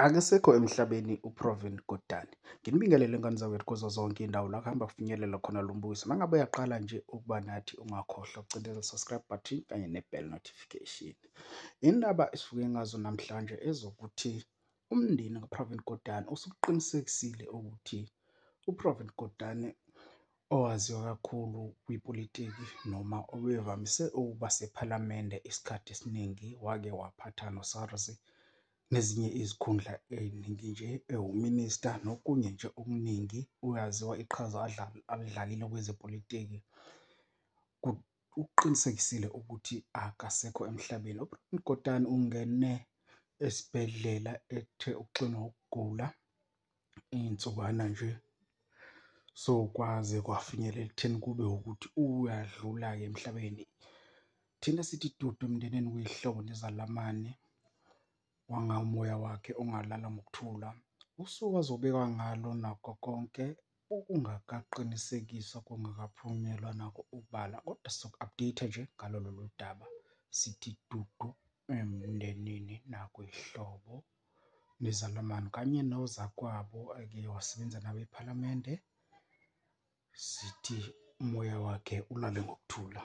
Akasekho emhlabeni uProvin Gordhan. Nginibingelele ngani zawethu kuzo zonke iy'ndawo la kuhamba kufinyelela khona lo mbuso. Uma ngabe uyaqala nje ukuba nathi ungakhohlwa ukucindeza subscribe button kanye ne-bell notification. Indaba esivuke ngazo namhlanje ezokuthi umndeni kaProvin Gordhan usuqinisekisile ukuthi uProvin Gordhan, owaziwa kakhulu kwipolitiki noma obevamise ukuba sephalamende isikhathi esiningi, wake waphatha noSARS nezinye izikhundla ey'ningi nje, ewuminista nokunye nje okuningi. Uyaziwa iqhaza alidlalile kwezepolitiki. Uqinisekisile ukuthi akasekho emhlabeni. uProvin Gordhan ungene esibhedlela ethe ukuxinwa ukugula iy'nsukwana nje, so kwaze kwafinyelela ekutheni kube ukuthi uyadlula-ke emhlabeni. Thina sithi dudu emndenini kuyihlobo nezalamane wanga umoya wakhe ongalala ngokuthula. Usuku azobekwa ngalo nakho konke okungakaqinisekiswa, kungakaphunyelwa nako ukubala, kodwa sizoku-update nje ngalo lolu daba. Sithi dudu emndenini nakuyihlobo nezalamane kanye nozakwabo ake wasebenza nabo ephalamende. Sithi umoya wakhe ulale ngokuthula.